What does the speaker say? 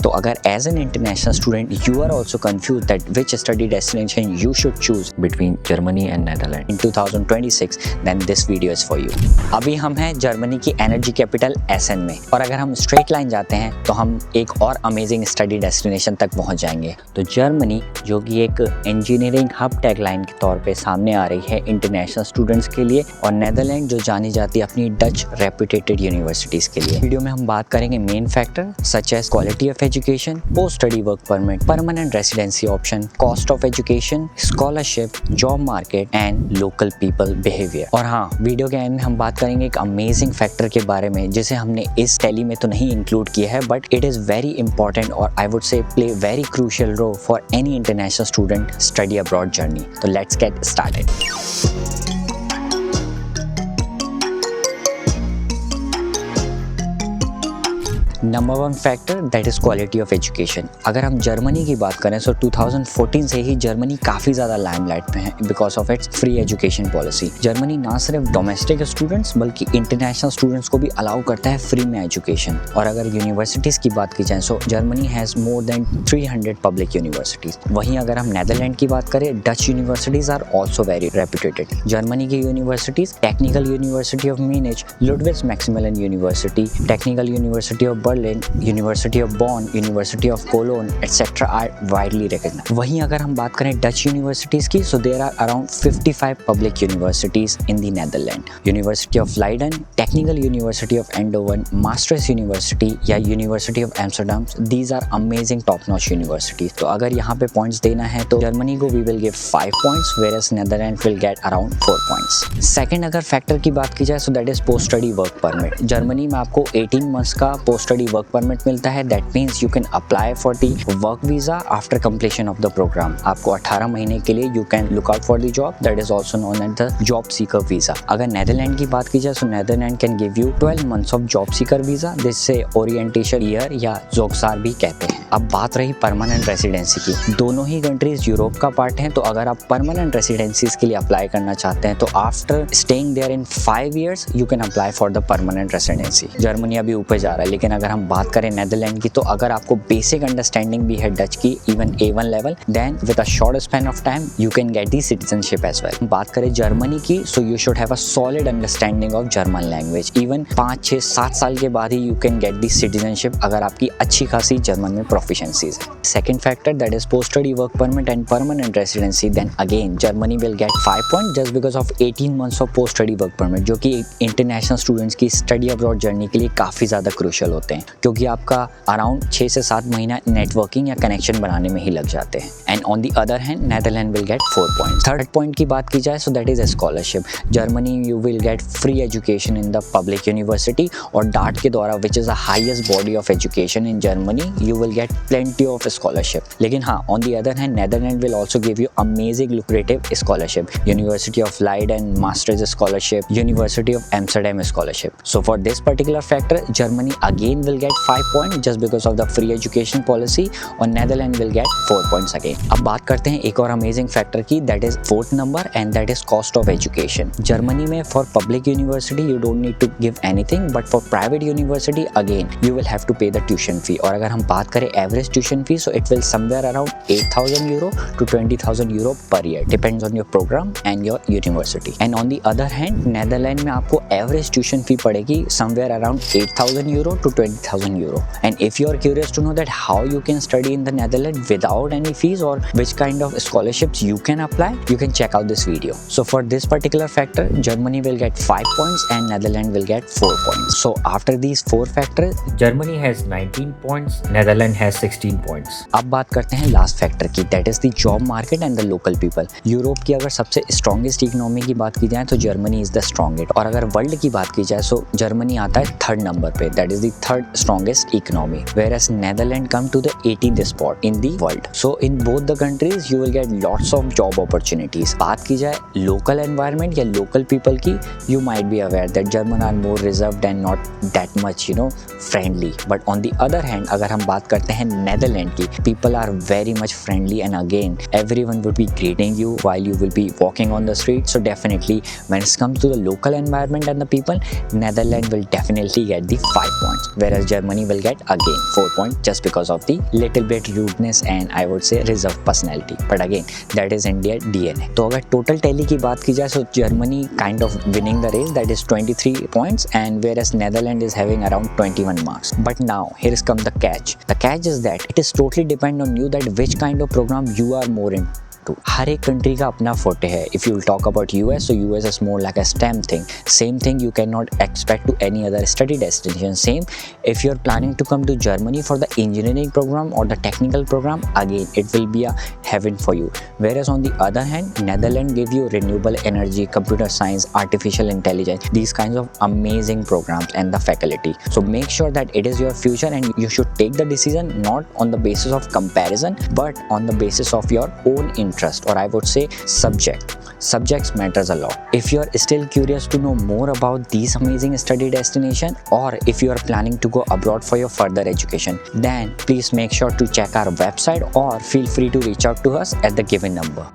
तो अगर as an international student you are also confuse that which study destination you should choose between Germany and Netherlands. In 2026, then this video is for you. अभी हम हैं Germany की energy capital एसन में, और अगर हम स्ट्रेट लाइन जाते हैं तो हम एक और अमेजिंग स्टडी डेस्टिनेशन तक पहुंच जाएंगे। तो जर्मनी जो कि एक इंजीनियरिंग हब टैगलाइन के तौर पे सामने आ रही है इंटरनेशनल स्टूडेंट्स के लिए, और नेदरलैंड जो जानी जाती है अपनी डच रेप्यूटेटेड यूनिवर्सिटीज के लिए। वीडियो में हम बात करेंगे main factor such as quality of education, post study work permit, permanent residency option, cost of education, scholarship, job market and local people behaviour. और हाँ, वीडियो के एंड में हम बात करेंगे एक अमेजिंग फैक्टर के बारे में जिसे हमने इस टैली में तो नहीं इंक्लूड किया है, but it is very important और I would say play very crucial role for any international student study abroad journey. तो let's get started. Number one factor that is quality of education. अगर हम Germany की बात करें तो 2014 से ही Germany काफ़ी ज़्यादा लाइमलाइट में है because of its free education policy. Germany ना सिर्फ डोमेस्टिक स्टूडेंट्स बल्कि इंटरनेशनल स्टूडेंट्स को भी अलाउ करता है फ्री में एजुकेशन। और अगर यूनिवर्सिटीज़ की बात की जाए तो Germany has more than 300 public universities. वहीं अगर हम नेदरलैंड की बात करें, Dutch universities are also very reputed. Germany की universities Technical University of Munich, Ludwigs Maximilian University, Technical University of Berlin, University of Bonn, University of Cologne, etc. are widely recognized. वहीं अगर हम बात करें डच यूनिवर्सिटीज़ की, so there are around 55 public universities in the Netherlands. University of Leiden, Technical University of Eindhoven, Maastricht University या University of Amsterdam, these are amazing top-notch universities. तो अगर यहाँ पे points देना है तो जर्मनी को we will give 5 points, whereas Netherlands will get around 4 points. Second अगर फैक्टर की बात की जाए so that is post study work permit. Germany में आपको 18 months का post study वर्क परमिट मिलता है। That means you can apply for the work visa after completion of the programme. आपको 18 महीने के लिए you can look out for the job, that is also known as the job seeker visa. अगर Netherland की बात की जाए तो Netherland can give you 12 months of job seeker visa, जिससे ओरिएंटेशन ईयर या जोगसार भी कहते हैं। अब बात रही परमानेंट रेसिडेंसी की। दोनों ही कंट्रीज यूरोप का पार्ट हैं, तो अगर आप परमानेंट रेसिडेंसीज के लिए अप्लाई करना चाहते हैं तो after staying there in 5 years you can apply for the permanent residency. Germany अभी ऊपर जा रहा है, लेकिन अगर हम बात करें नेदरलैंड की तो अगर आपको बेसिक अंडरस्टैंडिंग भी है डच की, even A1 level, then with a short span of time you can get the citizenship as well. बात करें जर्मनी की, so you should have a solid understanding of German language. Even 5, 6, 7 साल के बाद ही you can get the citizenship अगर आपकी अच्छी खासी जर्मन में प्रोफिशिएंसीज है। Second factor that is post study work permit and permanent residency, then again Germany will get 5 point just because of 18 months of post study work permit, जो कि international students की study abroad journey के लिए काफ़ी ज़्यादा crucial होते हैं, क्योंकि आपका अराउंड 6 से 7 महीना नेटवर्किंग या कनेक्शन बनाने में ही लग जाते हैं। And on the other hand Netherland will get 4 point. Third point की बात की जाए so that is scholarship. Germany you will get free education in the public university, और डार्ट के द्वारा which is the highest body of education in Germany, you will get plenty of scholarship. लेकिन हाँ, on the other hand Netherland will also give you amazing lucrative scholarship, University of लाइडन masters scholarship, University of Amsterdam scholarship. So for this particular factor Germany again will get 5 point just because of the free education policy, और Netherlands will get 4 points again. अब बात करते हैं एक और amazing factor की, that is fourth number and that is cost of education. Germany में for public university you don't need to give anything, but for private university again you will have to pay the tuition fee. और अगर हम बात करें average tuition fee, so it will somewhere around 8,000 euro to 20,000 euro per year, depends on your program and your university. And on the other hand, Netherlands में आपको average tuition fee पड़ेगी somewhere around 8,000 euro to 20,000 euro. And if you are curious to know that how you can study in the Netherlands without any fees or which kind of scholarships you can apply, you can check out this video. So for this particular factor, Germany will get 5 points and Netherlands will get 4 points. So after these 4 factors, Germany has 19 points, Netherlands has 16 points. अब बात करते हैं last factor की, that is the job market and the local people. Europe की अगर सबसे strongest economy की बात की जाए तो जर्मनी इज द स्ट्रॉन्गेस्ट, और अगर वर्ल्ड की बात की जाए तो जर्मनी आता है 3rd नंबर पे, that is the 3rd strongest economy, whereas Netherlands come to the 18th spot in the world. So in both the countries you will get lots of job opportunities. बात की जाए local environment या local people की, you might be aware that German are more reserved and not that much friendly. But on the other hand, अगर हम बात करते करते हैं नेदरलैंड की। People are very much friendly and again everyone would be greeting you while you will be walking on the street. So definitely when it comes to the local environment and the people, Netherlands will definitely get the 5 points, whereas Germany will get again 4 points just because of the little bit rudeness and I would say reserved personality. But again that is India DNA. तो अगर total tally की बात की जाए so Germany kind of winning the race, that is 23 points, and whereas Netherlands is having around 21 marks. But now here is come the catch. The catch is that it is totally depend on you that which kind of program you are more into. हर एक country का अपना फोटे है. If you talk about US, so US is more like a STEM thing. Same thing you cannot expect to any other study destination. Same if you're planning to come to Germany for the engineering program or the technical program, again it will be a heaven for you. Whereas on the other hand, Netherlands give you renewable energy, computer science, artificial intelligence, these kinds of amazing programs and the faculty. So make sure that it is your future and you should take the decision not on the basis of comparison but on the basis of your own interest, or I would say subjects matters a lot. If you are still curious to know more about these amazing study destination, or if you are planning to go abroad for your further education, then please make sure to check our website or feel free to reach out to us at the given number.